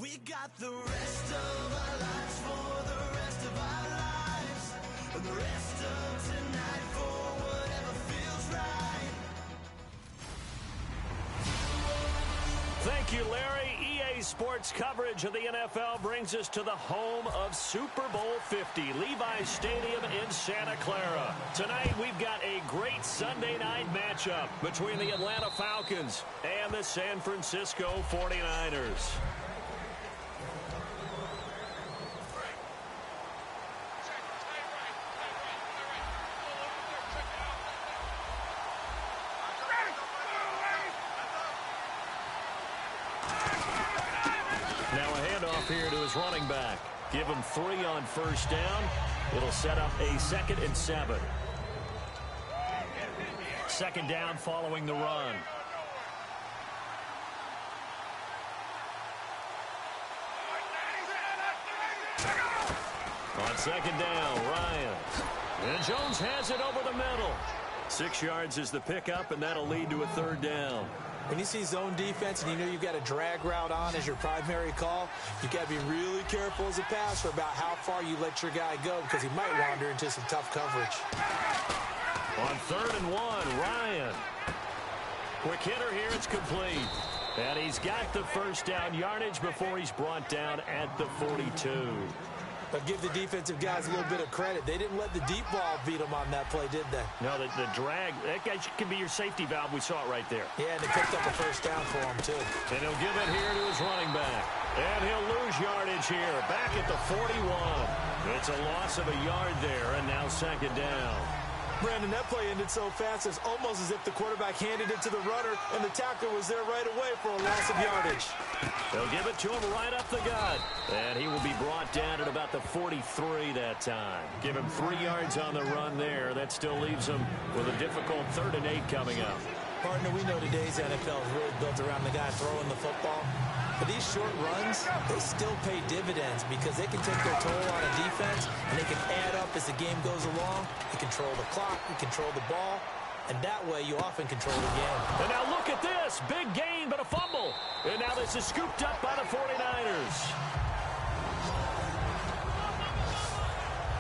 We got the rest of our lives for the rest of our lives, and the rest of tonight for whatever feels right. Thank you, Larry. EA Sports coverage of the NFL brings us to the home of Super Bowl 50, Levi's Stadium in Santa Clara. Tonight, we've got a great Sunday night matchup between the Atlanta Falcons and the San Francisco 49ers. Here to his running back. Give him 3 on first down. It'll set up a 2nd and 7. 2nd down following the run. On 2nd down, Ryan. And Jones has it over the middle. 6 yards is the pickup, and that'll lead to a 3rd down. When you see zone defense and you know you've got a drag route on as your primary call, you've got to be really careful as a passer about how far you let your guy go because he might wander into some tough coverage. On 3rd and 1, Ryan. Quick hitter here, it's complete. And he's got the first down yardage before he's brought down at the 42. But give the defensive guys a little bit of credit. They didn't let the deep ball beat them on that play, did they? No, the drag, that guy can be your safety valve. We saw it right there. Yeah, and they picked up a first down for him, too. And he'll give it here to his running back. And he'll lose yardage here, back at the 41. It's a loss of a yard there, and now 2nd down. Brandon, that play ended so fast, it's almost as if the quarterback handed it to the runner, and the tackler was there right away for a loss of yardage. They'll give it to him right up the gut. And he will be brought down at about the 43 that time. Give him 3 yards on the run there. That still leaves him with a difficult 3rd and 8 coming up. Partner, we know today's NFL is really built around the guy throwing the football. But these short runs, they still pay dividends because they can take their toll on a defense, and they can add up as the game goes along. You control the clock, you control the ball, and that way you often control the game. And now look at this. Big gain, but a fumble. And now this is scooped up by the 49ers.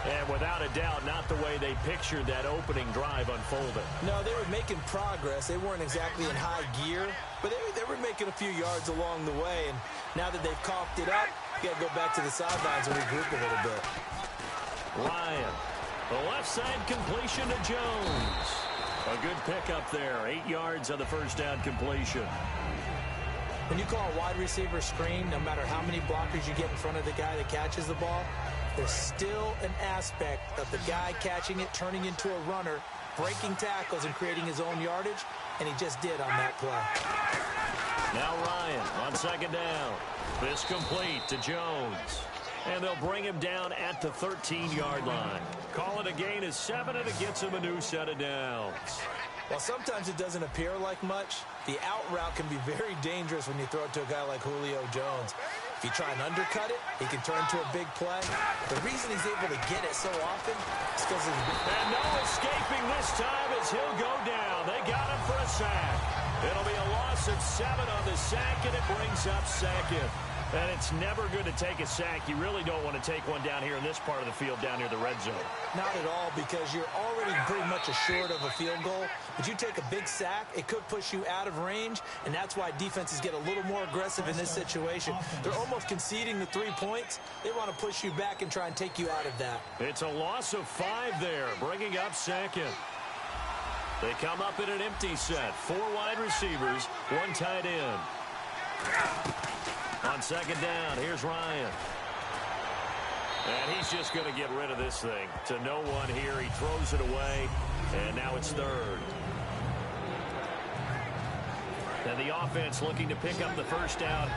And without a doubt, not the way they pictured that opening drive unfolded. No, they were making progress. They weren't exactly in high gear, but they were making a few yards along the way. And now that they've caulked it up, you got to go back to the sidelines and regroup a little bit. Ryan, the left side completion to Jones. A good pickup there. 8 yards on the first down completion. When you call a wide receiver screen, no matter how many blockers you get in front of the guy that catches the ball, there's still an aspect of the guy catching it, turning into a runner, breaking tackles and creating his own yardage, and he just did on that play. Now Ryan on 2nd down. This complete to Jones. And they'll bring him down at the 13-yard line. Call it a gain of 7, and it gets him a new set of downs. While sometimes it doesn't appear like much, the out route can be very dangerous when you throw it to a guy like Julio Jones. If you try and undercut it, he can turn to a big play. The reason he's able to get it so often is because of... And no escaping this time as he'll go down. They got him for a sack. It'll be a loss of 7 on the sack, and it brings up 2nd. And it's never good to take a sack. You really don't want to take one down here in this part of the field, down near the red zone. Not at all, because you're already pretty much assured of a field goal. But you take a big sack, it could push you out of range, and that's why defenses get a little more aggressive in this situation. They're almost conceding the 3 points. They want to push you back and try and take you out of that. It's a loss of 5 there, bringing up 2nd. They come up in an empty set. 4 wide receivers, 1 tight end. On 2nd down, here's Ryan. And he's just going to get rid of this thing. To no one here, he throws it away, and now it's 3rd. And the offense looking to pick up the first down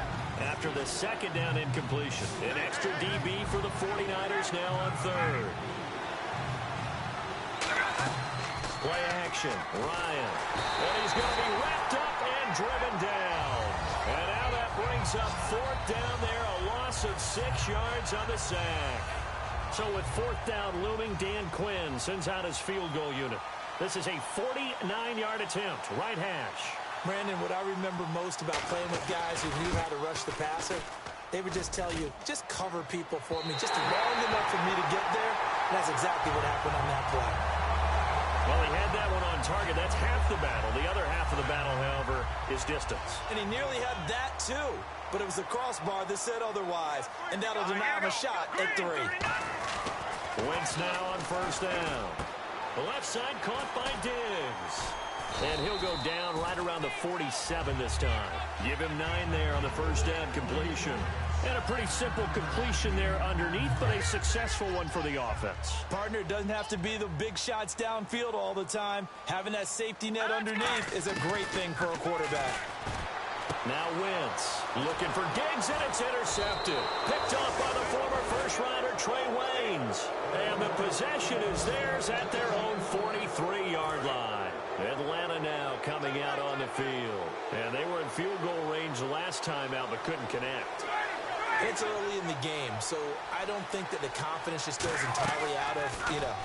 after the 2nd down incompletion. An extra DB for the 49ers now on 3rd. Play action, Ryan. And he's going to be wrapped up and driven down. And now that brings up 4th down there, a loss of 6 yards on the sack. So with 4th down looming, Dan Quinn sends out his field goal unit. This is a 49-yard attempt, right hash. Brandon, what I remember most about playing with guys who knew how to rush the passer they would just tell you, just cover people for me, just long enough for me to get there. And that's exactly what happened on that play. Well, he had that one on target. That's half the battle. The other half of the battle, however, is distance. And he nearly had that, too. But it was the crossbar that said otherwise. And that'll deny him a shot at 3. Wentz now on first down. The left side caught by Diggs. And he'll go down right around the 47 this time. Give him 9 there on the first down completion. And a pretty simple completion there underneath, but a successful one for the offense. Partner, it doesn't have to be the big shots downfield all the time. Having that safety net underneath is a great thing for a quarterback. Now Wentz looking for Diggs, and it's intercepted. Picked off by the former first-rounder Trey Waynes. And the possession is theirs at their own 43-yard line. Atlanta now coming out on the field. And they were in field goal range last time out, but couldn't connect. It's early in the game, so I don't think that the confidence just goes entirely out of,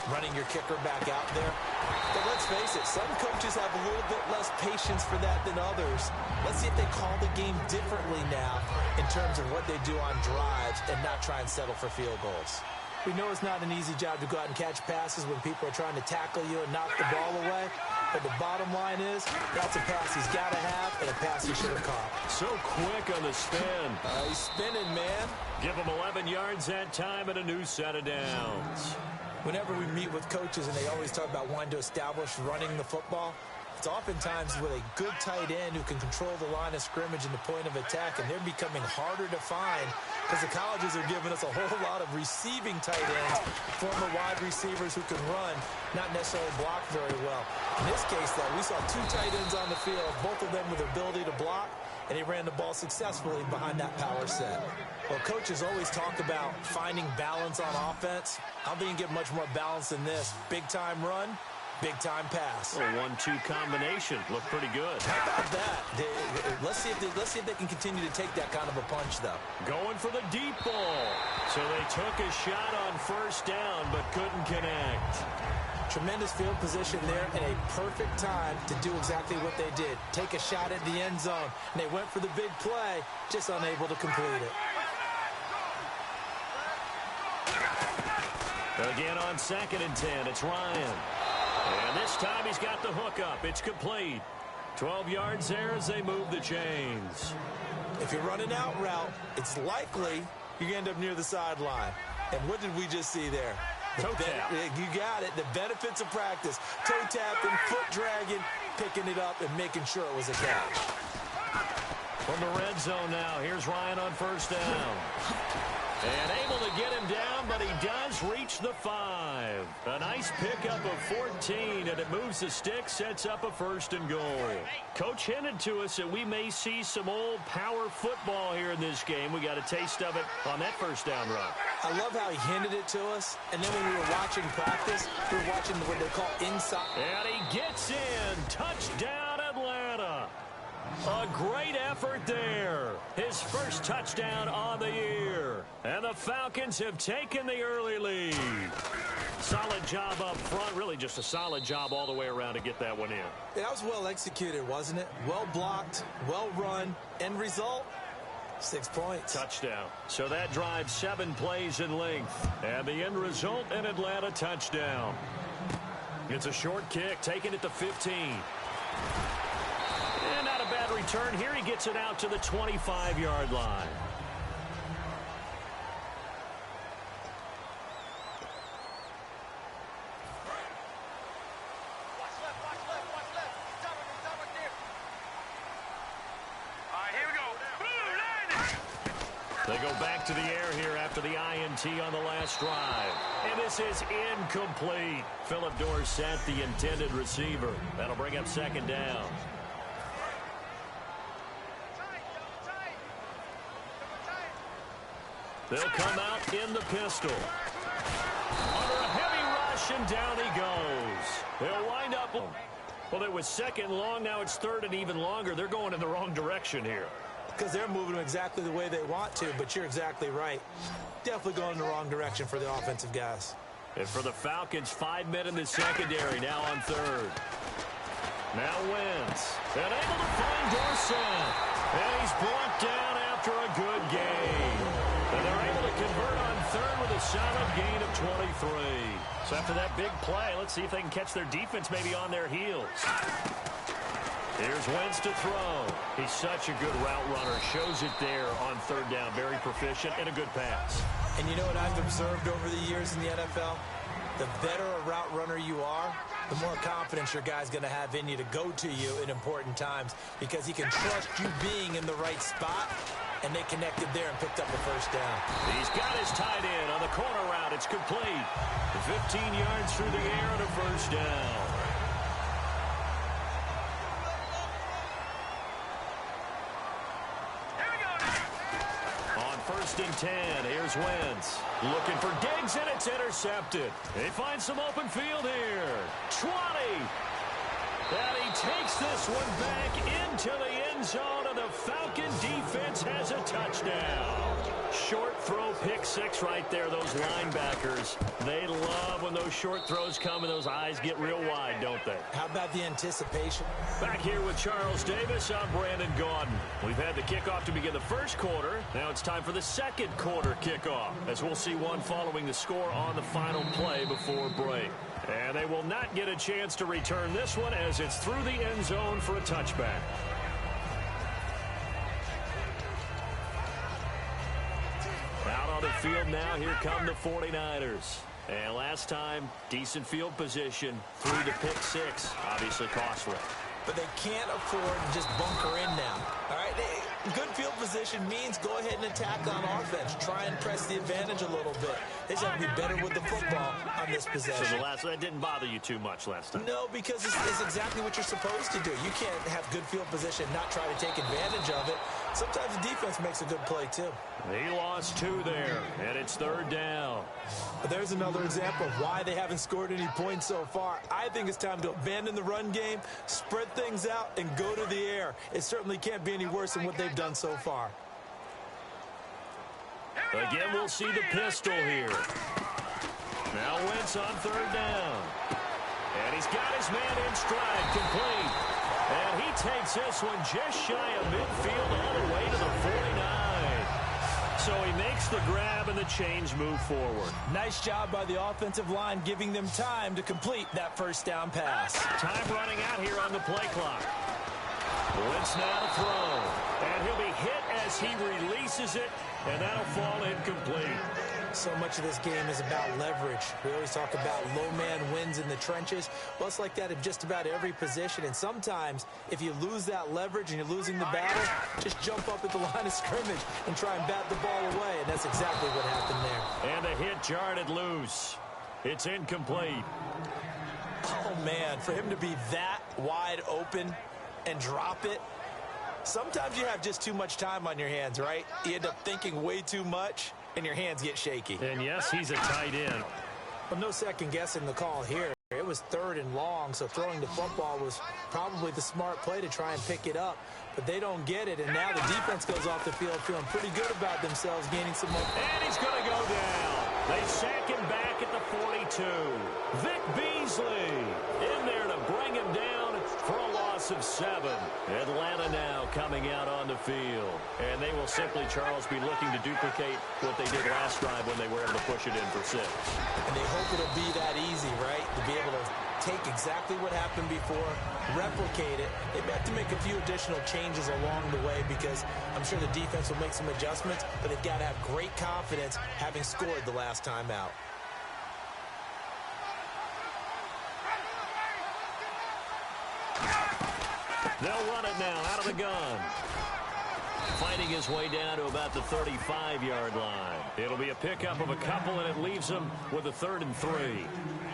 running your kicker back out there. But let's face it, some coaches have a little bit less patience for that than others. Let's see if they call the game differently now in terms of what they do on drives and not try and settle for field goals. We know it's not an easy job to go out and catch passes when people are trying to tackle you and knock the ball away. But the bottom line is, that's a pass he's got to have and a pass he should have caught. So quick on the spin. He's spinning, man. Give him 11 yards that time and a new set of downs. Whenever we meet with coaches and they always talk about wanting to establish running the football, it's oftentimes with a good tight end who can control the line of scrimmage and the point of attack, and they're becoming harder to find because the colleges are giving us a whole lot of receiving tight ends, former wide receivers who can run, not necessarily block very well. In this case, though, we saw 2 tight ends on the field, both of them with the ability to block, and he ran the ball successfully behind that power set. Well, coaches always talk about finding balance on offense. I don't think you can get much more balance than this. Big-time run, big-time pass. A 1-2 combination. Looked pretty good. How about that? Let's see if they can continue to take that kind of a punch, though. Going for the deep ball. So they took a shot on first down, but couldn't connect. Tremendous field position there and a perfect time to do exactly what they did. Take a shot at the end zone. And they went for the big play, just unable to complete it. Again on 2nd and 10, it's Ryan. And this time he's got the hook up. It's complete. 12 yards there as they move the chains. If you're running out route, it's likely you're going to end up near the sideline. And what did we just see there? Toe tap. You got it. The benefits of practice. Toe tapping, foot dragging, picking it up, and making sure it was a catch. From the red zone now, here's Ryan on first down. And able to get him down, but he does reach the 5. A nice pickup of 14, and it moves the stick, sets up a 1st and goal. Coach hinted to us that we may see some old power football here in this game. We got a taste of it on that first down run. I love how he hinted it to us, and then when we were watching practice, we were watching what they call inside. And he gets in. Touchdown, Atlanta. A great effort there. His first touchdown on the year. And the Falcons have taken the early lead. Solid job up front. Really just a solid job all the way around to get that one in. Yeah, that was well executed, wasn't it? Well blocked, well run. End result, 6 points. Touchdown. So that drives 7 plays in length. And the end result, an Atlanta touchdown. It's a short kick, taking it to 15. And not a bad return here. He gets it out to the 25-yard line. They go back to the air here after the INT on the last drive. And this is incomplete. Philip Dorsett, the intended receiver. That'll bring up 2nd down. They'll come out in the pistol. Under a heavy rush, and down he goes. They'll wind up. Well, it was 2nd long. Now it's 3rd and even longer. They're going in the wrong direction here. Because they're moving them exactly the way they want to, but you're exactly right. Definitely going in the wrong direction for the offensive guys. And for the Falcons, 5 men in the secondary, now on 3rd. Now Wentz. And able to find Dorsett. And he's brought down after a good game. a solid gain of 23. So after that big play, let's see if they can catch their defense maybe on their heels. Here's Wentz to throw. He's such a good route runner. Shows it there on third down. Very proficient and a good pass. And you know what I've observed over the years in the NFL? The better a route runner you are, the more confidence your guy's going to have in you to go to you in important times because he can trust you being in the right spot, and they connected there and picked up the first down. He's got his tight end on the corner route. It's complete. 15 yards through the air and a first down. First and 10. Here's Wentz. Looking for Diggs, and it's intercepted. They find some open field here. 20. And he takes this one back into the end zone, and the Falcon defense has a touchdown. Short throw, pick six right there. Those linebackers, they love when those short throws come and those eyes get real wide, don't they? How about the anticipation? Back here with Charles Davis, I'm Brandon Gaudin. We've had the kickoff to begin the first quarter. Now it's time for the second quarter kickoff, as we'll see one following the score on the final play before break. And they will not get a chance to return this one as it's through the end zone for a touchback. Out on the field now, here come the 49ers. And last time, decent field position through the pick six. Obviously costly. But they can't afford to just bunker in now. All right, good field position means go ahead and attack on offense. Try and press the advantage a little bit. They just have to be better with the football on this possession. So that didn't bother you too much last time? No, because it's exactly what you're supposed to do. You can't have good field position and not try to take advantage of it. Sometimes the defense makes a good play, too. He lost two there, and it's third down. But there's another example of why they haven't scored any points so far. I think it's time to abandon the run game, spread things out, and go to the air. It certainly can't be any worse than what they've done so far. Again, we'll see the pistol here. Now Wentz on third down. And he's got his man in stride, complete. And he takes this one just shy of midfield all the way to the 49. So he makes the grab and the chains move forward. Nice job by the offensive line giving them time to complete that first down pass. Time running out here on the play clock. Wentz now to throw. And he'll be hit as he releases it, and that'll fall incomplete. So much of this game is about leverage. We always talk about low man wins in the trenches. Well, it's like that in just about every position. And sometimes, if you lose that leverage and you're losing the battle, just jump up at the line of scrimmage and try and bat the ball away. And that's exactly what happened there. And the hit jarred it loose. It's incomplete. Oh, man, for him to be that wide open and drop it, sometimes you have just too much time on your hands, right? You end up thinking way too much, and your hands get shaky. And yes, he's a tight end. Well, no second guessing the call here. It was third and long, so throwing the football was probably the smart play to try and pick it up. But they don't get it, and now the defense goes off the field feeling pretty good about themselves, gaining some momentum. And he's going to go down. They sack him back at the 42. Vic Beasley in there to bring him down for a loss of 7. Atlanta now coming out on the field. And they will simply, Charles, be looking to duplicate what they did last drive when they were able to push it in for 6. And they hope it'll be that easy, right? To be able to take exactly what happened before, replicate it. They have to make a few additional changes along the way because I'm sure the defense will make some adjustments, but they've got to have great confidence having scored the last time out. They'll run it now out of the gun. Fighting his way down to about the 35-yard line. It'll be a pickup of a couple, and it leaves them with a 3rd and 3.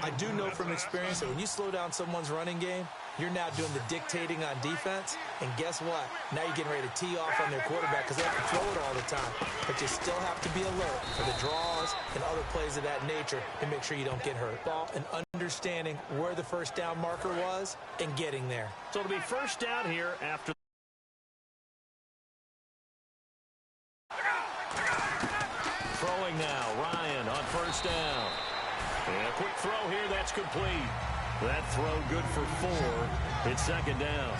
I do know from experience that when you slow down someone's running game, you're now doing the dictating on defense. And guess what? Now you're getting ready to tee off on their quarterback because they have to throw it all the time. But you still have to be alert for the draws and other plays of that nature and make sure you don't get hurt. Ball and understanding where the first down marker was and getting there. So it'll be first down here after. Throwing now, Ryan on first down. And a quick throw here, that's complete. That throw good for 4. It's second down.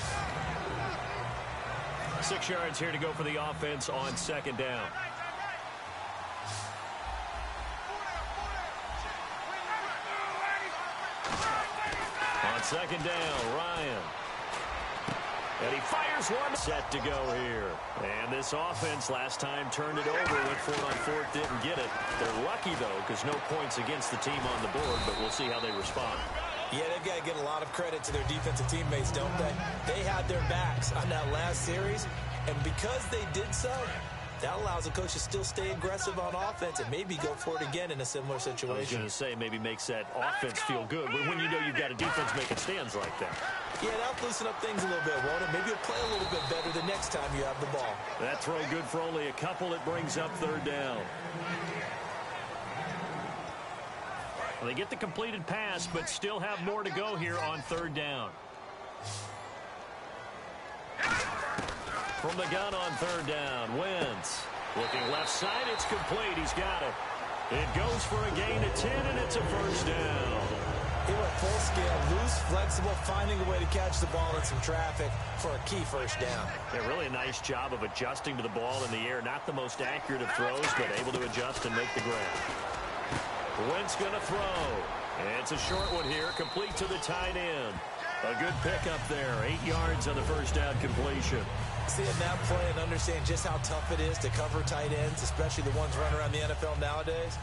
6 yards here to go for the offense on second down. Second down, Ryan. And he fires one. Set to go here. And this offense last time turned it over. Went for it on fourth, didn't get it. They're lucky, though, because no points against the team on the board, but we'll see how they respond. Yeah, they've got to get a lot of credit to their defensive teammates, don't they? They had their backs on that last series, and because they did so, that allows the coach to still stay aggressive on offense and maybe go for it again in a similar situation. I was going to say maybe makes that offense feel good, but when you know you've got a defense making stands like that. Yeah, that'll loosen up things a little bit, won't it? Maybe you'll play a little bit better the next time you have the ball. That throw good for only a couple. It brings up third down. Well, they get the completed pass, but still have more to go here on third down. From the gun on third down, Wentz. Looking left side, it's complete. He's got it. It goes for a gain of 10, and it's a first down. He went full scale, loose, flexible, finding a way to catch the ball in some traffic for a key first down. Yeah, really a nice job of adjusting to the ball in the air. Not the most accurate of throws, but able to adjust and make the grab. Wentz going to throw. And it's a short one here, complete to the tight end. A good pickup there, 8 yards on the first down completion. Seeing that play and understand just how tough it is to cover tight ends, especially the ones running around the NFL nowadays,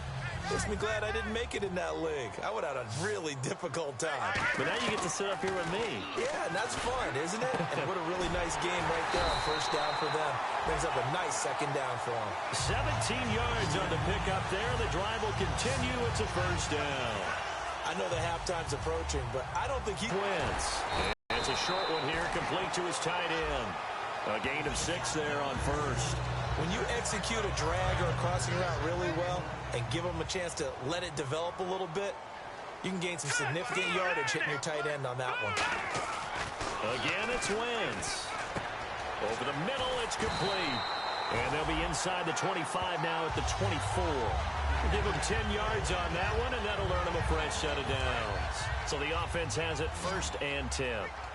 makes me glad I didn't make it in that league. I would have had a really difficult time. But now you get to sit up here with me. Yeah, and that's fun, isn't it? And what a really nice game right there on first down for them. Brings up a nice second down for them. 17 yards on the pickup there. The drive will continue. It's a first down. I know the halftime's approaching, but I don't think he wins. It's a short one here, complete to his tight end. A gain of 6 there on first. When you execute a drag or a crossing route really well and give them a chance to let it develop a little bit, you can gain some significant yardage hitting your tight end on that one. Again, it's Wentz. Over the middle, it's complete. And they'll be inside the 25 now at the 24. Give them 10 yards on that one, and that'll earn them a fresh set of downs. So the offense has it first and 10.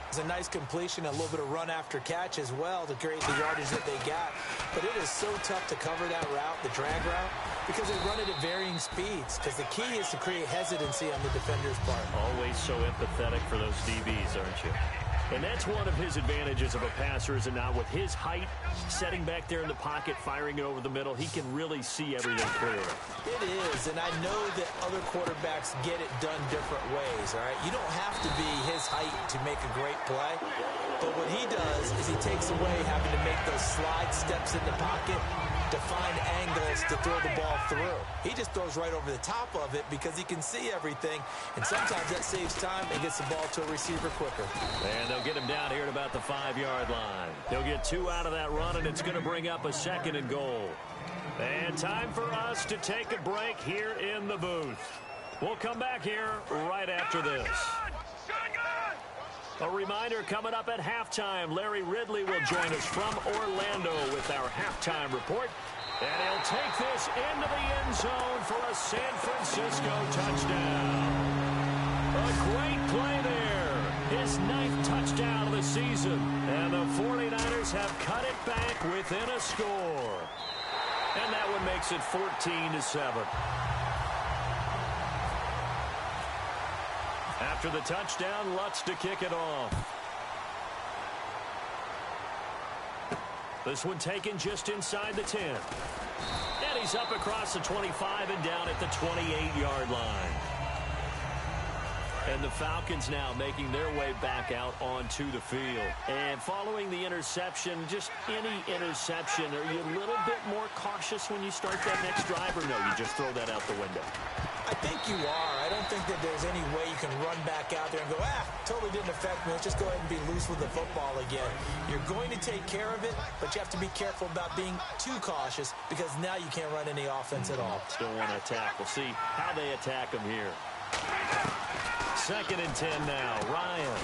It's a nice completion, a little bit of run after catch as well to create the yardage that they got. But it is so tough to cover that route, the drag route, because they run it at varying speeds. Because the key is to create hesitancy on the defender's part. Always so empathetic for those DBs, aren't you? And that's one of his advantages of a passer, is it not? With his height, setting back there in the pocket, firing it over the middle, he can really see everything clearly. It is, and I know that other quarterbacks get it done different ways, all right? You don't have to be his height to make a great play, but what he does is he takes away having to make those slide steps in the pocket to find angles to throw the ball through. He just throws right over the top of it because he can see everything, and sometimes that saves time and gets the ball to a receiver quicker. And they'll get him down here at about the 5-yard line. They'll get 2 out of that run, and it's going to bring up a second and goal. And time for us to take a break here in the booth. We'll come back here right after this. A reminder, coming up at halftime, Larry Ridley will join us from Orlando with our halftime report. And he'll take this into the end zone for a San Francisco touchdown. A great play there. His 9th touchdown of the season. And the 49ers have cut it back within a score. And that one makes it 14-7. After the touchdown, Lutz to kick it off. This one taken just inside the 10. And he's up across the 25 and down at the 28-yard line. And the Falcons now making their way back out onto the field. And following the interception, just any interception, are you a little bit more cautious when you start that next drive, or no, you just throw that out the window? I think you are. I don't think that there's any way you can run back out there and go, totally didn't affect me. Let's just go ahead and be loose with the football again. You're going to take care of it, but you have to be careful about being too cautious because now you can't run any offense at all. Still want to attack. We'll see how they attack them here. 2nd and 10 now. Ryan.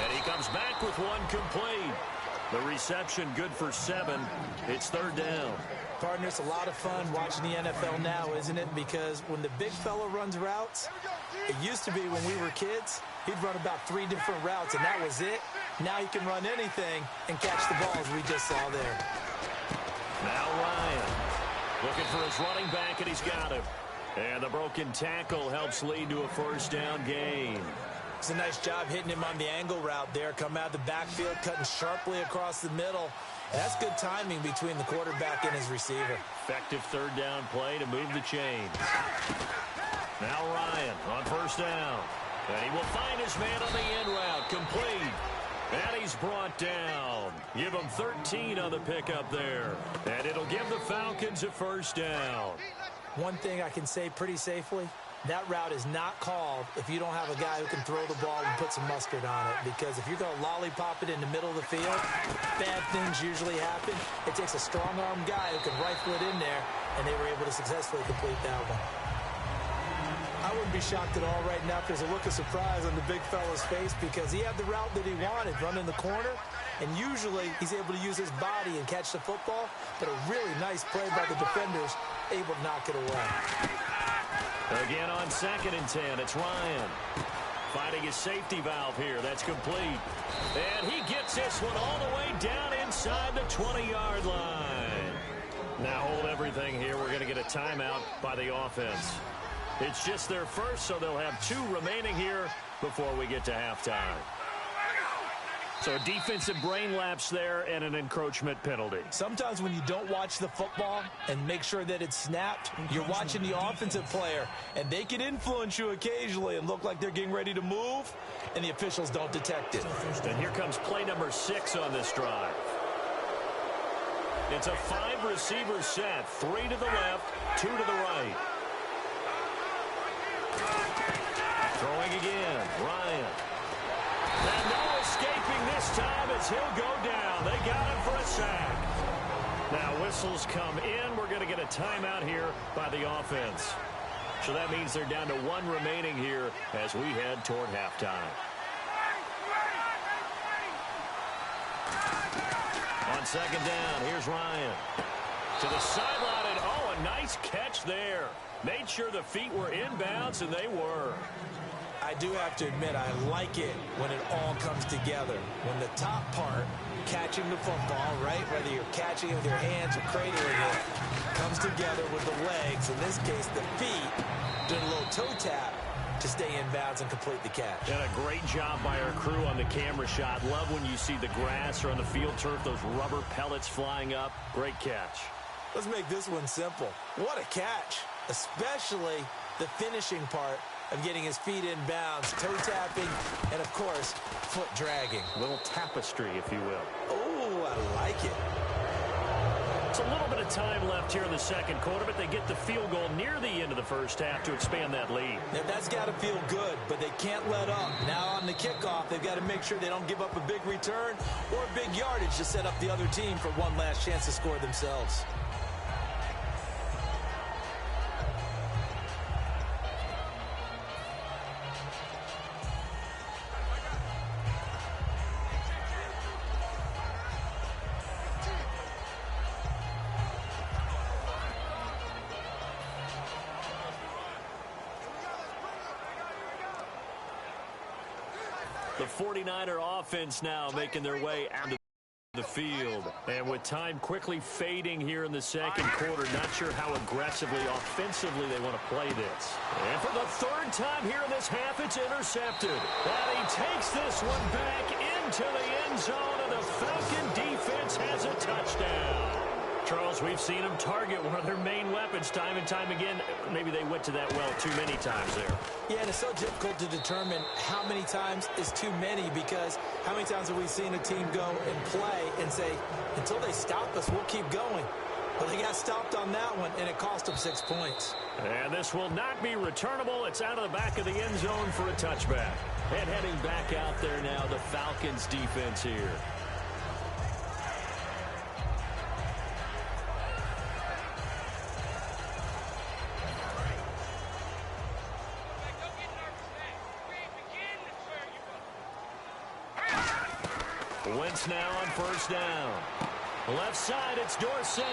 And he comes back with one complete. The reception good for 7. It's 3rd down. Partner, it's a lot of fun watching the NFL now, isn't it? Because when the big fella runs routes, it used to be when we were kids, he'd run about 3 different routes, and that was it. Now he can run anything and catch the ball, as we just saw there. Now Ryan looking for his running back, and he's got him. And the broken tackle helps lead to a first down gain. It's a nice job hitting him on the angle route there. Come out of the backfield, cutting sharply across the middle. And that's good timing between the quarterback and his receiver. Effective third down play to move the chains. Now Ryan on first down. And he will find his man on the end route. Complete. And he's brought down. Give him 13 on the pickup there. And it'll give the Falcons a first down. One thing I can say pretty safely, that route is not called if you don't have a guy who can throw the ball and put some mustard on it. Because if you're going to lollipop it in the middle of the field, bad things usually happen. It takes a strong-armed guy who can rifle it in there, and they were able to successfully complete that one. I wouldn't be shocked at all right now if there's a look of surprise on the big fella's face because he had the route that he wanted, running the corner, and usually he's able to use his body and catch the football, but a really nice play by the defenders, able to knock it away. Again on 2nd and 10, it's Ryan. Finding his safety valve here, that's complete. And he gets this one all the way down inside the 20-yard line. Now hold everything here. We're going to get a timeout by the offense. It's just their first, so they'll have 2 remaining here before we get to halftime. So a defensive brain lapse there and an encroachment penalty. Sometimes when you don't watch the football and make sure that it's snapped, you're watching the offensive player, and they can influence you occasionally and look like they're getting ready to move, and the officials don't detect it. And here comes play number 6 on this drive. It's a 5-receiver set, 3 to the left, 2 to the right. Throwing again, Ryan. And no escaping this time as he'll go down. They got him for a sack. Now whistles come in. We're going to get a timeout here by the offense. So that means they're down to 1 remaining here as we head toward halftime. On 2nd down, here's Ryan. To the sideline, and oh, a nice catch there. Made sure the feet were inbounds, and they were. I do have to admit, I like it when it all comes together. When the top part, catching the football, right, whether you're catching it with your hands or cradling it, comes together with the legs, in this case the feet, doing a little toe tap to stay in bounds and complete the catch. And a great job by our crew on the camera shot. Love when you see the grass or on the field turf, those rubber pellets flying up. Great catch. Let's make this one simple. What a catch, especially the finishing part of getting his feet in bounds, toe tapping, and of course, foot dragging. A little tapestry, if you will. Oh, I like it. It's a little bit of time left here in the second quarter, but they get the field goal near the end of the first half to expand that lead. Now, that's got to feel good, but they can't let up. Now on the kickoff, they've got to make sure they don't give up a big return or big yardage to set up the other team for one last chance to score themselves. The 49er offense now making their way out of the field. And with time quickly fading here in the second quarter, not sure how aggressively, offensively they want to play this. And for the 3rd time here in this half, it's intercepted. And he takes this one back into the end zone, and the Falcon defense has a touchdown. Charles, we've seen them target one of their main weapons time and time again. Maybe they went to that well too many times there. Yeah, and it's so difficult to determine how many times is too many, because how many times have we seen a team go and play and say, until they stop us, we'll keep going. But they got stopped on that one, and it cost them 6 points. And this will not be returnable. It's out of the back of the end zone for a touchback. And heading back out there now, the Falcons defense here. Wentz now on first down. Left side, it's Dorsett.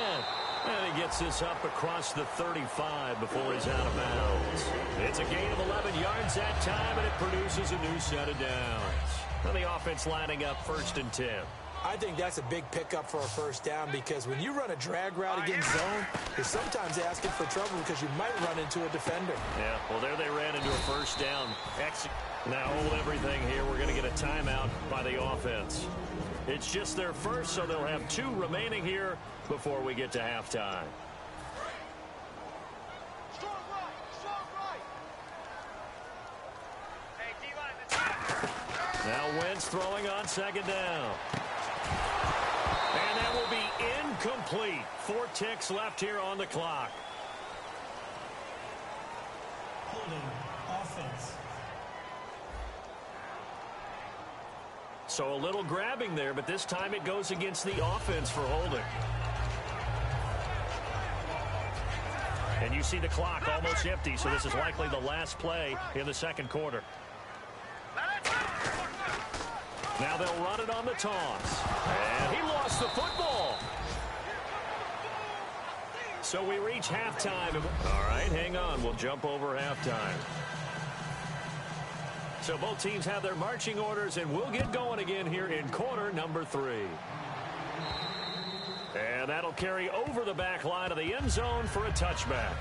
And he gets this up across the 35 before he's out of bounds. It's a gain of 11 yards that time, and it produces a new set of downs. And the offense lining up 1st and 10. I think that's a big pickup for a first down because when you run a drag route against zone, you're sometimes asking for trouble because you might run into a defender. Yeah, well, there they ran into a first down. Now hold everything here. We're going to get a timeout by the offense. It's just their first, so they'll have 2 remaining here before we get to halftime. Now Wentz throwing on second down. And that will be incomplete. 4 ticks left here on the clock. Holding offense. So a little grabbing there, but this time it goes against the offense for holding. And you see the clock almost empty, so this is likely the last play in the second quarter. Now they'll run it on the toss. And he lost the football. So we reach halftime. All right, hang on. We'll jump over halftime. So both teams have their marching orders, and we'll get going again here in quarter number 3. And that'll carry over the back line of the end zone for a touchback.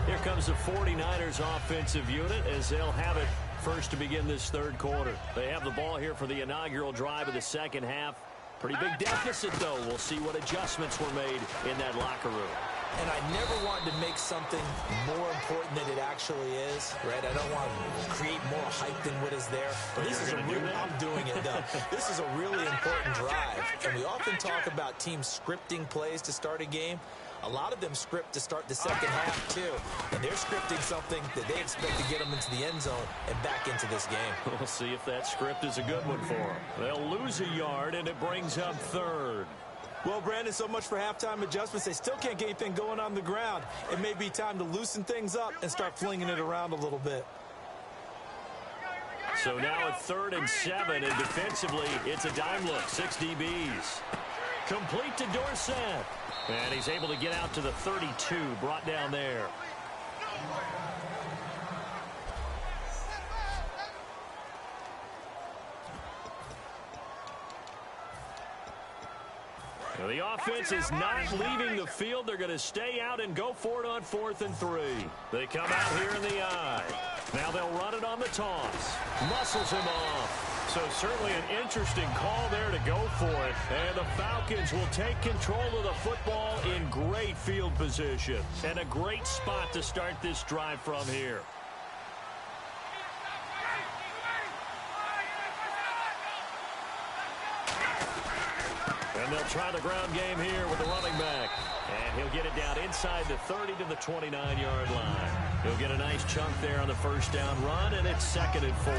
Here comes the 49ers offensive unit as they'll have it first to begin this third quarter. They have the ball here for the inaugural drive of the second half. Pretty big deficit, though. We'll see what adjustments were made in that locker room. And I never wanted to make something more important than it actually is, right? I don't want to create more hype than what is there. But this is I'm doing it, though. This is a really important drive. And we often talk about teams scripting plays to start a game. A lot of them script to start the second half, too. And they're scripting something that they expect to get them into the end zone and back into this game. We'll see if that script is a good one for them. They'll lose a yard, and it brings up third. Well, Brandon, so much for halftime adjustments. They still can't get anything going on the ground. It may be time to loosen things up and start flinging it around a little bit. So now it's 3rd and 7, and defensively, it's a dime look. 6 DBs. Complete to Dorsett. And he's able to get out to the 32, brought down there. Now the offense is not leaving the field. They're going to stay out and go for it on 4th and 3. They come out here in the I. Now they'll run it on the toss. Muscles him off. So certainly an interesting call there to go for it. And the Falcons will take control of the football in great field position. And a great spot to start this drive from here. And they'll try the ground game here with the running back. And he'll get it down inside the 30 to the 29-yard line. He'll get a nice chunk there on the first down run, and it's 2nd and 4.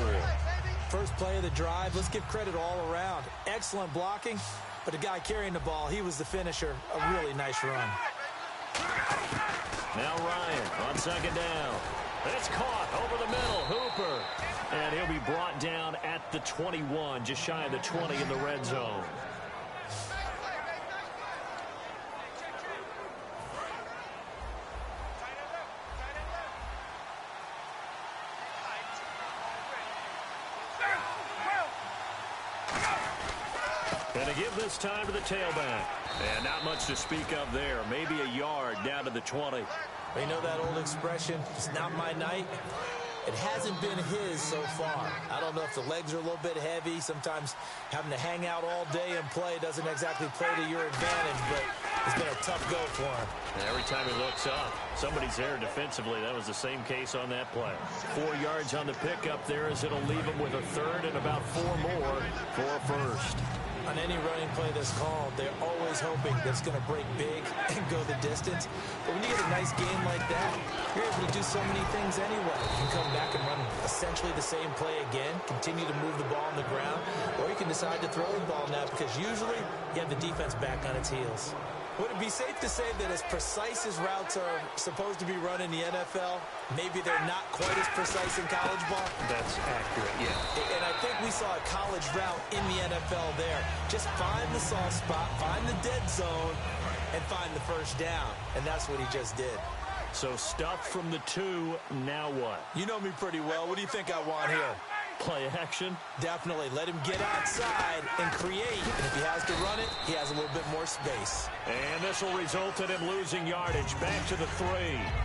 First play of the drive, let's give credit all around. Excellent blocking, but the guy carrying the ball, he was the finisher. A really nice run. Now Ryan on second down. It's caught over the middle. Hooper. And he'll be brought down at the 21, just shy of the 20 in the red zone. And to give this time to the tailback. And not much to speak of there. Maybe a yard down to the 20. You know that old expression, it's not my night? It hasn't been his so far. I don't know if the legs are a little bit heavy. Sometimes having to hang out all day and play doesn't exactly play to your advantage, but it's been a tough go for him. And every time he looks up, somebody's there defensively. That was the same case on that play. 4 yards on the pickup there as it'll leave him with a third and about 4 more for a first. On any running play that's called, they're always hoping that it's going to break big and go the distance. But when you get a nice game like that, you're able to do so many things anyway. You can come back and run essentially the same play again, continue to move the ball on the ground, or you can decide to throw the ball now because usually you have the defense back on its heels. Would it be safe to say that as precise as routes are supposed to be run in the NFL, maybe they're not quite as precise in college ball? That's accurate, yeah. And I think we saw a college route in the NFL there. Just find the soft spot, find the dead zone, and find the first down. And that's what he just did. So stuff from the 2, now what? You know me pretty well. What do you think I want here? Play action? Definitely. Let him get outside and create. And if he has to run it, he has a little bit more space. And this will result in him losing yardage. Back to the 3.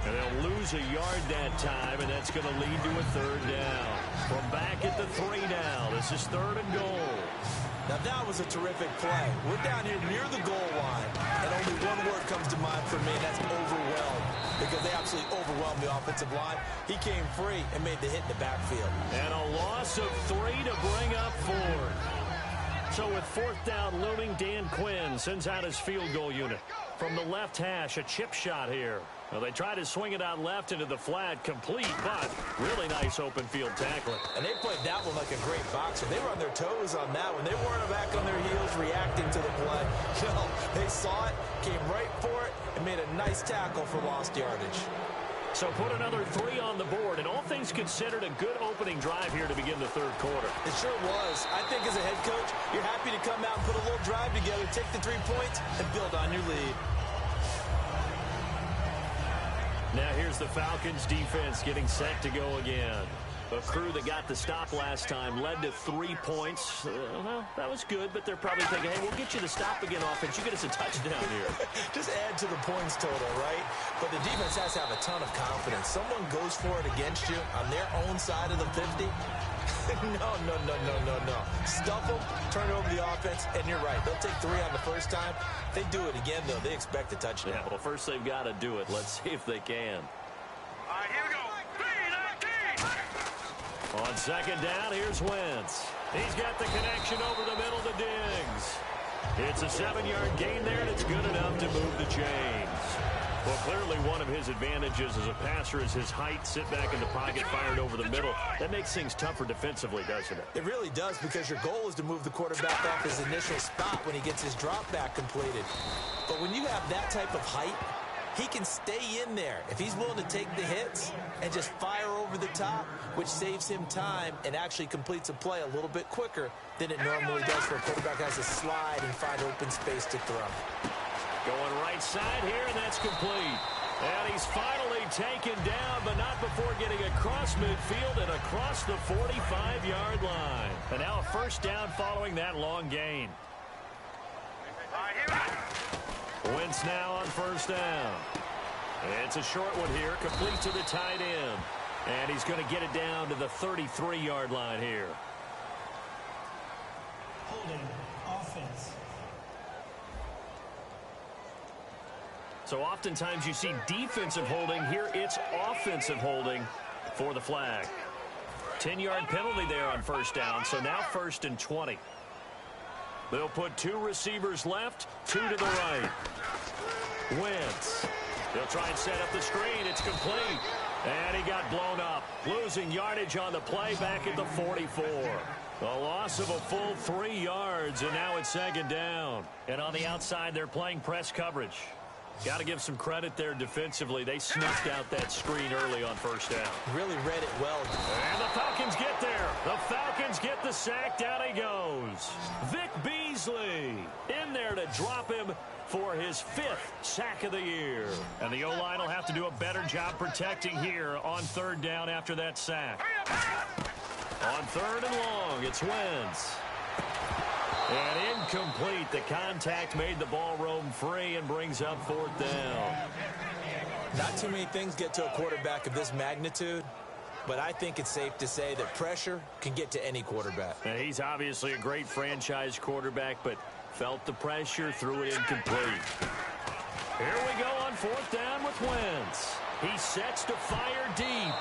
And they'll lose a yard that time, and that's going to lead to a 3rd down. From back at the 3 now. This is 3rd and goal. Now, that was a terrific play. We're down here near the goal line, and only one word comes to mind for me, and that's overwhelmed, because they absolutely overwhelmed the offensive line. He came free and made the hit in the backfield. And a loss of 3 to bring up 4th. So with 4th down looming, Dan Quinn sends out his field goal unit. From the left hash, a chip shot here. Well, they try to swing it out left into the flat, complete, but really nice open field tackling. And they played that one like a great boxer. They were on their toes on that one. They weren't back on their heels reacting to the play. No, they saw it, came right for it, and made a nice tackle for lost yardage. So put another 3 on the board, and all things considered, a good opening drive here to begin the 3rd quarter. It sure was. I think as a head coach, you're happy to come out and put a little drive together, take the 3 points, and build on your lead. Now here's the Falcons defense getting set to go again. A crew that got the stop last time led to 3 points. Well, that was good, but they're probably thinking, hey, we'll get you the stop again offense. You get us a touchdown here. Just add to the points total, right? But the defense has to have a ton of confidence. Someone goes for it against you on their own side of the 50. No. Stuff them, turn over the offense, and you're right. They'll take 3 on the first time. If they do it again, though, they expect a touchdown. Yeah, well, first they've got to do it. Let's see if they can. All right, here we go. 3-19. On 2nd down, here's Wentz. He's got the connection over the middle to Diggs. It's a 7-yard gain there, and it's good enough to move the chains. Well, clearly one of his advantages as a passer is his height. Sit back in the pocket, fired over the middle. That makes things tougher defensively, doesn't it? It really does, because your goal is to move the quarterback off his initial spot when he gets his drop back completed. But when you have that type of height, he can stay in there if he's willing to take the hits and just fire over the top, which saves him time and actually completes a play a little bit quicker than it normally does for a quarterback who has to slide and find open space to throw. Going right side here, and that's complete. And he's finally taken down, but not before getting across midfield and across the 45-yard line. And now a 1st down following that long gain. Wentz now on 1st down. It's a short one here, complete to the tight end. And he's going to get it down to the 33-yard line here. Holding offense. So oftentimes you see defensive holding. Here it's offensive holding for the flag. 10-yard penalty there on 1st down, so now 1st and 20. They'll put 2 receivers left, 2 to the right. Wentz. They'll try and set up the screen. It's complete. And he got blown up. Losing yardage on the play back at the 44. A loss of a full 3 yards, and now it's 2nd down. And on the outside, they're playing press coverage. Got to give some credit there defensively. They snuffed out that screen early on 1st down. Really read it well. And the Falcons get there. The Falcons get the sack. Down he goes. Vic Beasley in there to drop him for his 5th sack of the year. And the O-line will have to do a better job protecting here on 3rd down after that sack. On 3rd and long, it's Wentz. And incomplete. The contact made the ball roam free and brings up 4th down. Not too many things get to a quarterback of this magnitude, but I think it's safe to say that pressure can get to any quarterback. And he's obviously a great franchise quarterback, but felt the pressure, threw it incomplete. Here we go on 4th down with Wentz. He sets to fire deep.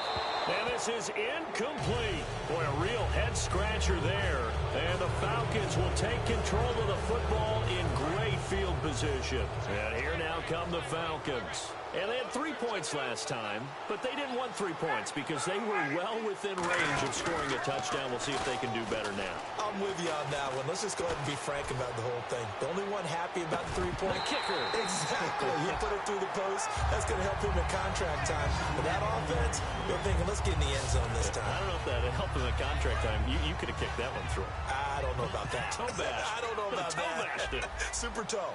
And this is incomplete. Boy, a real head-scratcher there. And the Falcons will take control of the football in great field position. And here now come the Falcons. And they had 3 points last time, but they didn't want 3 points because they were well within range of scoring a touchdown. We'll see if they can do better now. I'm with you on that one. Let's just go ahead and be frank about the whole thing. The only one happy about the 3-point kicker. Exactly. You put it through the post. That's going to help him in contract time. But that offense, they're thinking, let's get in the end zone this time. I don't know if that helped him in contract time. You could have kicked that one through. I don't know about that. Toe bash. I don't know about toe that. Bashed it. Super toe.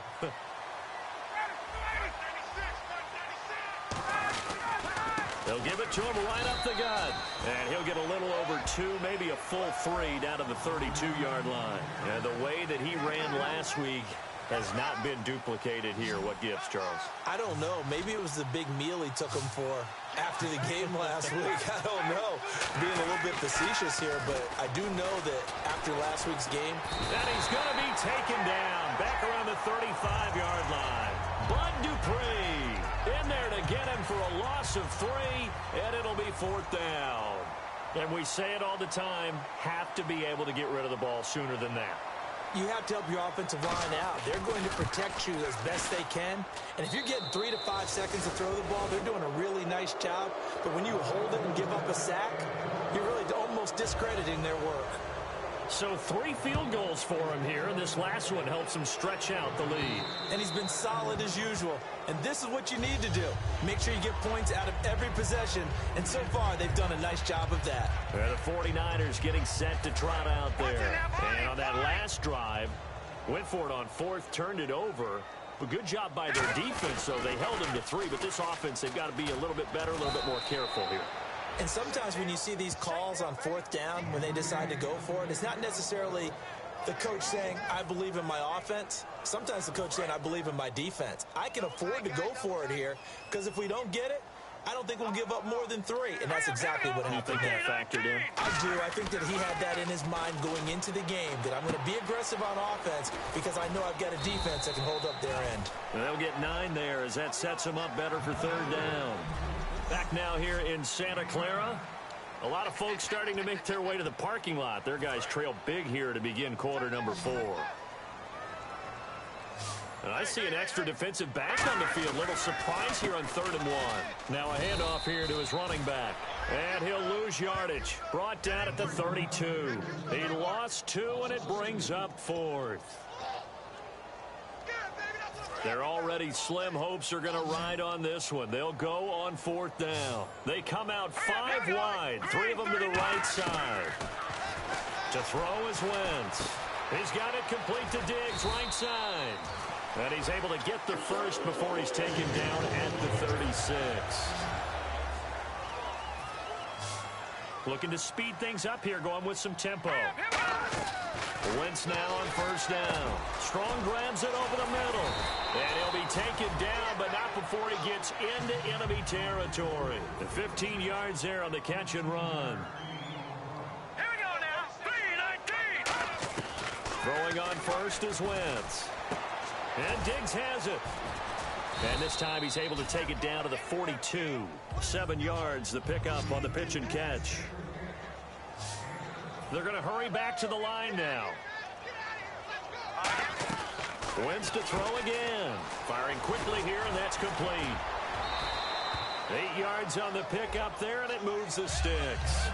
They'll give it to him right up the gut. And he'll get a little over 2, maybe a full 3 down to the 32-yard line. And the way that he ran last week has not been duplicated here. What gives, Charles? I don't know. Maybe it was the big meal he took him for after the game last week. I don't know. Being a little bit facetious here, but I do know that after last week's game. And he's going to be taken down back around the 35-yard line. Bud Dupree in there to get him for a loss of 3, and it'll be 4th down. And we say it all the time, have to be able to get rid of the ball sooner than that. You have to help your offensive line out. They're going to protect you as best they can. And if you're getting 3 to 5 seconds to throw the ball, they're doing a really nice job. But when you hold it and give up a sack, you're really almost discrediting their work. So 3 field goals for him here, and this last one helps him stretch out the lead. And he's been solid as usual. And this is what you need to do. Make sure you get points out of every possession. And so far, they've done a nice job of that. The 49ers getting set to trot out there. And on that last drive, went for it on 4th, turned it over. But good job by their defense, though. They held him to 3, but this offense, they've got to be a little bit better, a little bit more careful here. And sometimes when you see these calls on 4th down, when they decide to go for it, it's not necessarily the coach saying, I believe in my offense. Sometimes the coach saying, I believe in my defense. I can afford to go for it here because if we don't get it, I don't think we'll give up more than 3. And that's exactly what happened. You think that factored in? I do. I think that he had that in his mind going into the game, that I'm going to be aggressive on offense because I know I've got a defense that can hold up their end. And they'll get 9 there as that sets them up better for 3rd down. Back now here in Santa Clara. A lot of folks starting to make their way to the parking lot. Their guys trail big here to begin quarter number 4. And I see an extra defensive back on the field. Little surprise here on 3rd and 1. Now a handoff here to his running back. And he'll lose yardage. Brought down at the 32. He lost 2, and it brings up 4th. Their already slim hopes are going to ride on this one. They'll go on 4th down. They come out 5 wide, 3 of them to the right side. To throw is Wentz. He's got it complete to Diggs, right side. And he's able to get the first before he's taken down at the 36. Looking to speed things up here, going with some tempo. Wentz now on 1st down. Strong grabs it over the middle. And he'll be taken down, but not before he gets into enemy territory. The 15 yards there on the catch and run. Here we go now. 3-19. Throwing on 1st is Wentz. And Diggs has it. And this time he's able to take it down to the 42. 7 yards, the pickup on the pitch and catch. They're going to hurry back to the line now. Wentz to throw again. Firing quickly here, and that's complete. 8 yards on the pickup there, and it moves the sticks.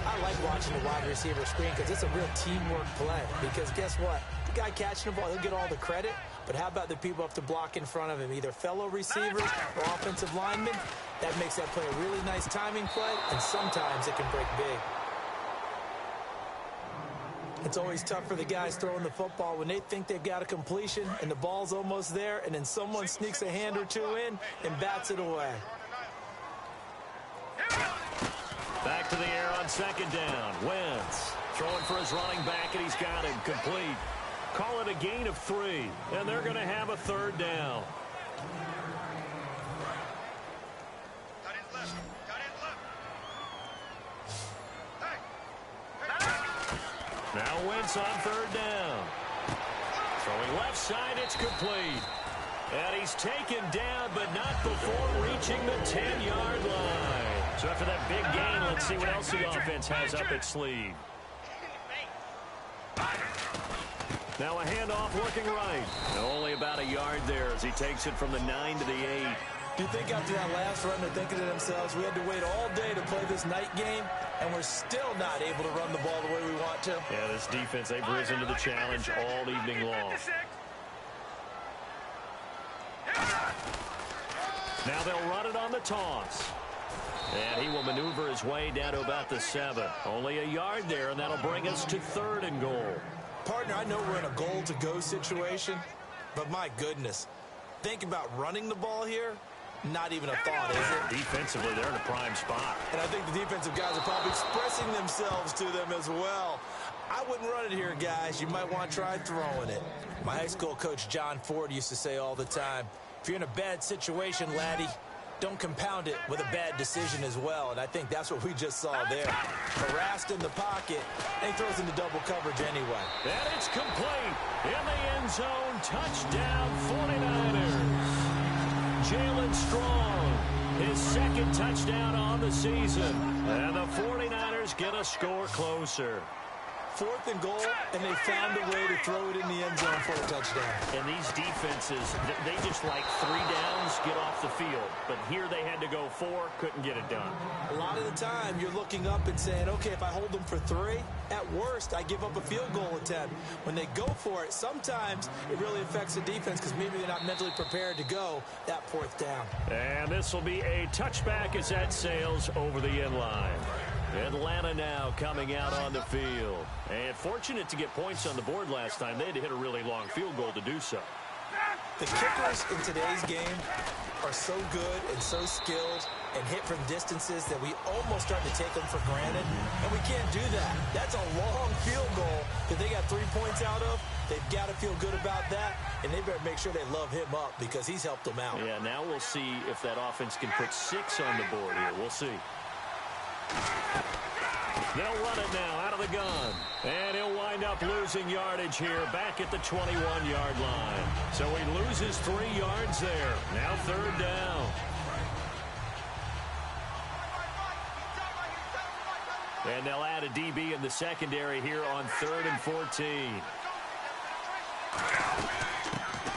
I like watching the wide receiver screen because it's a real teamwork play. Because guess what? The guy catching the ball, he'll get all the credit. But how about the people up to block in front of him? Either fellow receivers or offensive linemen. That makes that play a really nice timing play, and sometimes it can break big. It's always tough for the guys throwing the football when they think they've got a completion and the ball's almost there, and then someone sneaks a hand or 2 in and bats it away. Back to the air on 2nd down. Wentz throwing for his running back, and he's got him complete. Call it a gain of 3, and they're going to have a 3rd down. Now Wentz on 3rd down. Throwing left side, it's complete. And he's taken down, but not before reaching the 10-yard line. So after that big gain, let's see what else the offense has up its sleeve. Now a handoff looking right. Only about a yard there as he takes it from the 9 to the 8. Do you think after that last run they're thinking to themselves, we had to wait all day to play this night game, and we're still not able to run the ball the way we want to? Yeah, this defense, they've risen to the challenge all evening long. Now they'll run it on the toss. And he will maneuver his way down to about the 7. Only a yard there, and that'll bring us to 3rd and goal. Partner, I know we're in a goal-to-go situation, but my goodness, think about running the ball here. Not even a thought, is it? Defensively, they're in a prime spot. And I think the defensive guys are probably expressing themselves to them as well. I wouldn't run it here, guys. You might want to try throwing it. My high school coach, John Ford, used to say all the time, if you're in a bad situation, laddie, don't compound it with a bad decision as well. And I think that's what we just saw there. Harassed in the pocket, and he throws into double coverage anyway. And it's complete. In the end zone, touchdown 49ers. Jalen Strong, his second touchdown on the season. And the 49ers get a score closer. 4th and goal, and they found a way to throw it in the end zone for a touchdown. And these defenses, they just like 3 downs, get off the field. But here they had to go 4, couldn't get it done. A lot of the time, you're looking up and saying, okay, if I hold them for 3, at worst, I give up a field goal attempt. When they go for it, sometimes it really affects the defense because maybe they're not mentally prepared to go that 4th down. And this will be a touchback as that sails over the end line. Atlanta now coming out on the field. And fortunate to get points on the board last time. They had to hit a really long field goal to do so. The kickers in today's game are so good and so skilled and hit from distances that we almost start to take them for granted. And we can't do that. That's a long field goal that they got 3 points out of. They've got to feel good about that, and they better make sure they love him up because he's helped them out. Yeah, now we'll see if that offense can put 6 on the board here. We'll see. They'll run it now out of the gun. And he'll wind up losing yardage here back at the 21-yard line. So he loses 3 yards there. Now 3rd down. And they'll add a DB in the secondary here on 3rd and 14.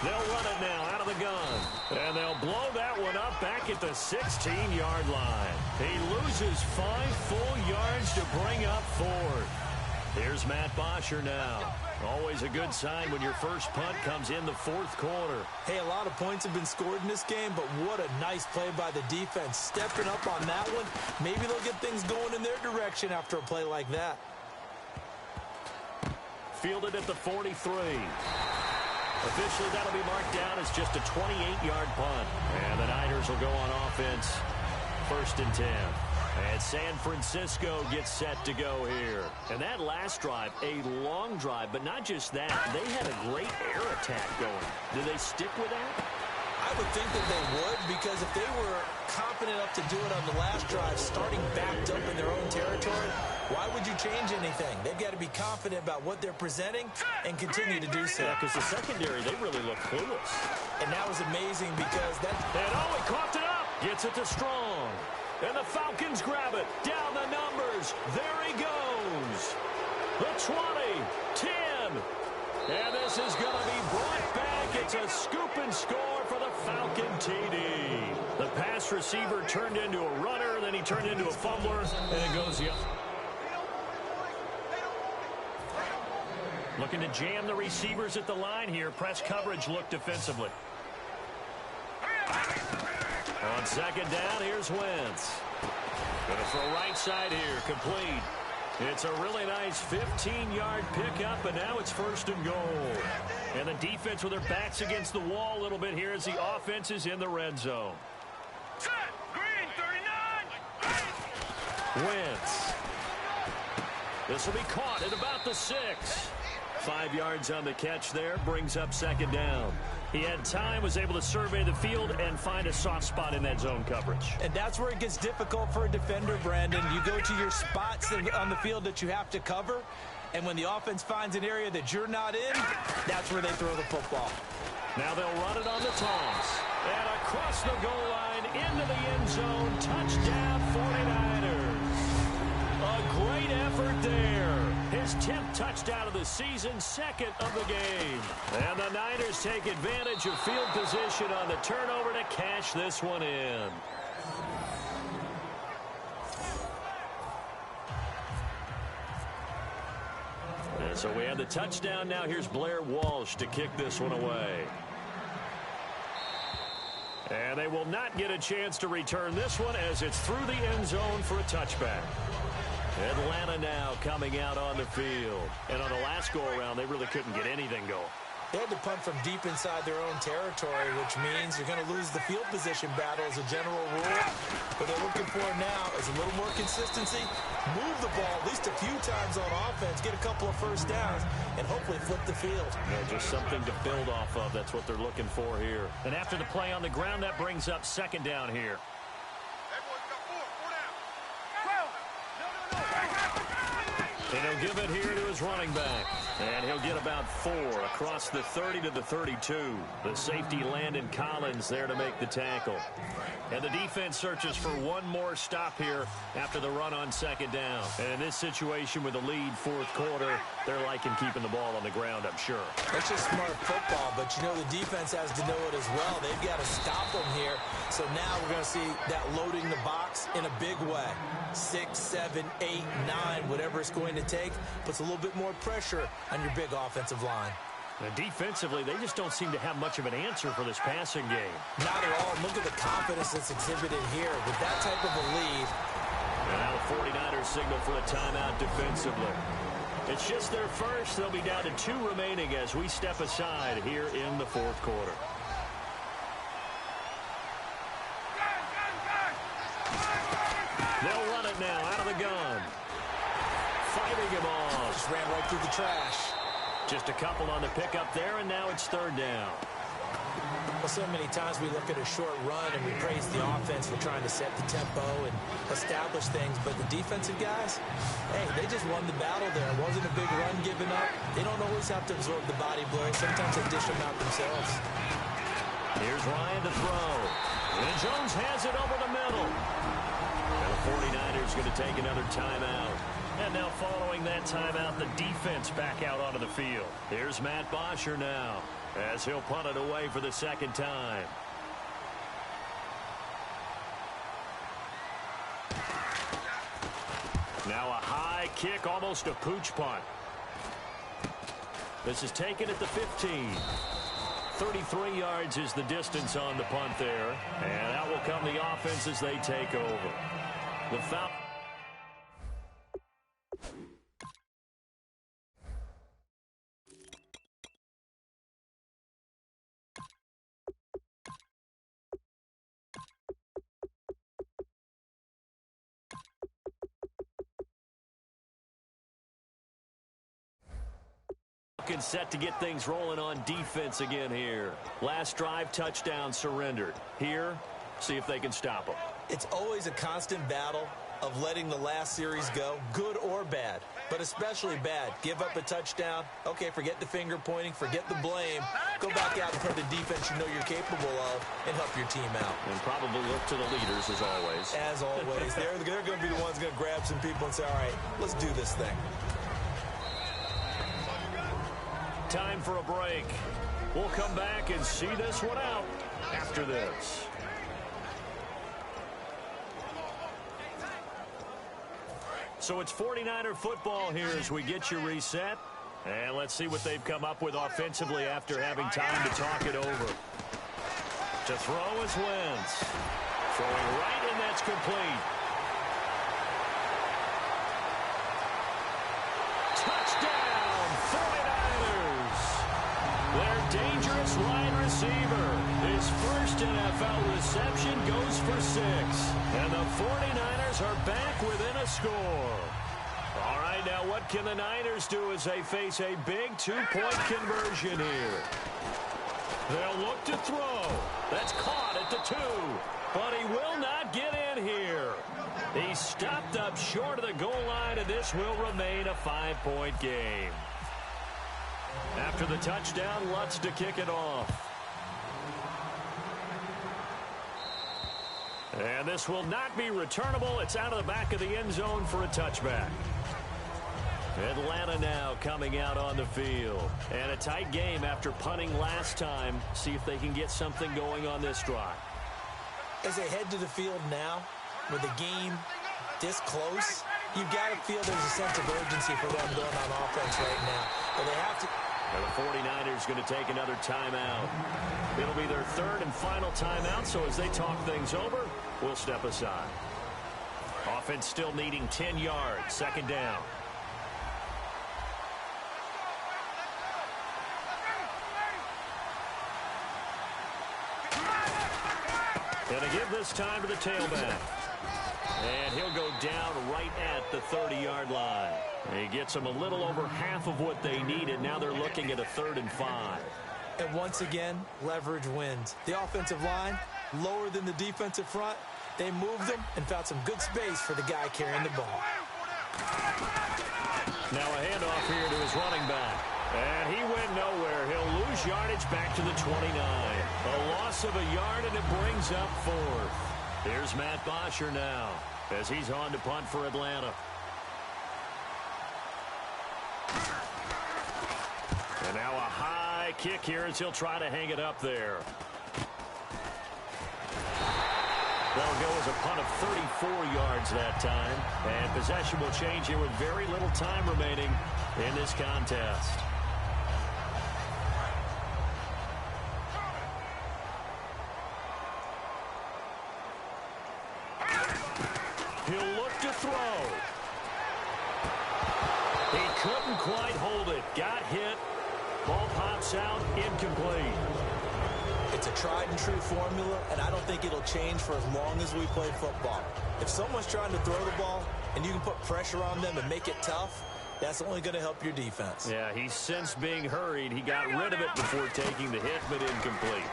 They'll run it now out of the gun. And they'll blow that one up back at the 16-yard line. He loses 5 full yards to bring up 4th. Here's Matt Bosher now. Always a good sign when your first punt comes in the 4th quarter. Hey, a lot of points have been scored in this game, but what a nice play by the defense. Stepping up on that one. Maybe they'll get things going in their direction after a play like that. Fielded at the 43. Officially, that'll be marked down as just a 28-yard punt. And the Niners will go on offense. 1st and 10. And San Francisco gets set to go here. And that last drive, a long drive, but not just that. They had a great air attack going. Do they stick with that? I would think that they would, because if they were confident enough to do it on the last drive, starting backed up in their own territory, why would you change anything? They've got to be confident about what they're presenting and continue to do so. Yeah, because the secondary, they really look clueless. And that was amazing because that... And he coughed it up. Gets it to Strong. And the Falcons grab it. Down the numbers. There he goes. The 20, 10. And this is going to be brought back. It's a scoop and score for the Falcon TD. The pass receiver turned into a runner, then he turned into a fumbler, and it goes the other. Looking to jam the receivers at the line here. Press coverage look defensively. On 2nd down, here's Wentz. Going to throw right side here, complete. It's a really nice 15-yard pickup, and now it's 1st and goal. And the defense with their backs against the wall a little bit here as the offense is in the red zone. Green, 39. Wentz. This will be caught at about the 6. 5 yards on the catch there, brings up 2nd down. He had time, was able to survey the field and find a soft spot in that zone coverage. And that's where it gets difficult for a defender, Brandon. You go to your spots on the field that you have to cover, and when the offense finds an area that you're not in, that's where they throw the football. Now they'll run it on the toss. And across the goal line, into the end zone, touchdown 49ers. A great effort there. His 10th touchdown of the season, 2nd of the game. And the Niners take advantage of field position on the turnover to cash this one in. And so we have the touchdown. Now here's Blair Walsh to kick this one away. And they will not get a chance to return this one as it's through the end zone for a touchback. Atlanta now coming out on the field. And on the last go-around, they really couldn't get anything going. They had to punt from deep inside their own territory, which means you're going to lose the field position battle as a general rule. What they're looking for now is a little more consistency, move the ball at least a few times on offense, get a couple of first downs, and hopefully flip the field. Just something to build off of. That's what they're looking for here. And after the play on the ground, that brings up second down here. And he'll give it here to his running back. And he'll get about 4 across the 30 to the 32. The safety Landon Collins there to make the tackle. And the defense searches for one more stop here after the run on second down. And in this situation with a lead fourth quarter, they're liking keeping the ball on the ground, I'm sure. That's just smart football, but you know the defense has to know it as well. They've got to stop them here. So now we're going to see that loading the box in a big way. 6, 7, 8, 9, whatever it's going to take, puts a little bit more pressure on your big offensive line. And defensively, they just don't seem to have much of an answer for this passing game. Not at all. Look at the confidence that's exhibited here with that type of a lead. And now the 49ers signal for a timeout defensively. It's just their first. They'll be down to 2 remaining as we step aside here in the fourth quarter. They'll run it now out of the gun. Fighting him off. Just ran right through the trash. Just a couple on the pickup there, and now it's third down. Well, so many times we look at a short run and we praise the offense for trying to set the tempo and establish things, but the defensive guys, hey, they just won the battle there. It wasn't a big run given up. They don't always have to absorb the body blows. Sometimes they dish them out themselves. Here's Ryan to throw. And Jones has it over the middle. And the 49ers going to take another timeout. And now following that timeout, the defense back out onto the field. Here's Matt Bosher now as he'll punt it away for the second time. Now a high kick, almost a pooch punt. This is taken at the 15. 33 yards is the distance on the punt there. And out will come the offense as they take over. The foul. Set to get things rolling on defense again here. Last drive, touchdown surrendered. Here, see if they can stop them. It's always a constant battle of letting the last series go, good or bad, but especially bad. Give up a touchdown. Okay, forget the finger pointing, forget the blame. Go back out in front of the defense you know you're capable of and help your team out. And probably look to the leaders as always. As always. They're going to be the ones going to grab some people and say, all right, let's do this thing. Time for a break. We'll come back and see this one out after this. So it's 49er football here as we get you reset. And let's see what they've come up with offensively after having time to talk it over. To throw is Wentz. Throwing right, and that's complete. Touchdown, 49ers. Their dangerous wide receiver. His first NFL reception goes for 6. And the 49ers are back within a score. All right, now what can the Niners do as they face a big 2-point conversion here? They'll look to throw. That's caught at the 2. But he will not get in here. He stopped up short of the goal line, and this will remain a 5-point game. After the touchdown, Lutz to kick it off. And this will not be returnable. It's out of the back of the end zone for a touchback. Atlanta now coming out on the field. And a tight game after punting last time. See if they can get something going on this drive. As they head to the field now, with the game this close, you've got to feel there's a sense of urgency for them going on offense right now. But they have to. And the 49ers going to take another timeout. It'll be their third and final timeout, so as they talk things over, we'll step aside. Offense still needing 10 yards, second down. Gonna give this time to the tailback. And he'll go down right at the 30-yard line. He gets them a little over half of what they needed. Now they're looking at a 3rd and 5. And once again, leverage wins. The offensive line, lower than the defensive front. They moved them and found some good space for the guy carrying the ball. Now a handoff here to his running back. And he went nowhere. He'll lose yardage back to the 29. A loss of a yard, and it brings up 4th. Here's Matt Bosher now as he's on to punt for Atlanta. And now a high kick here as he'll try to hang it up there. That'll go as a punt of 34 yards that time. And possession will change here with very little time remaining in this contest. He'll look to throw. He couldn't quite hold it. Got hit. Ball pops out. Incomplete. It's a tried-and-true formula, and I don't think it'll change for as long as we play football. If someone's trying to throw the ball and you can put pressure on them and make it tough, that's only going to help your defense. Yeah, he's since being hurried. He got rid of it before taking the hit, but incomplete.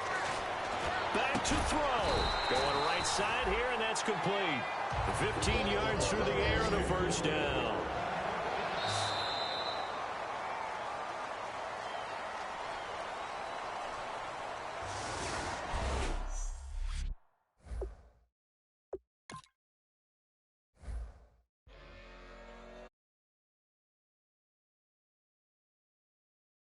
Back to throw. Going right side here, and that's complete. 15 yards through the air and a 1st down.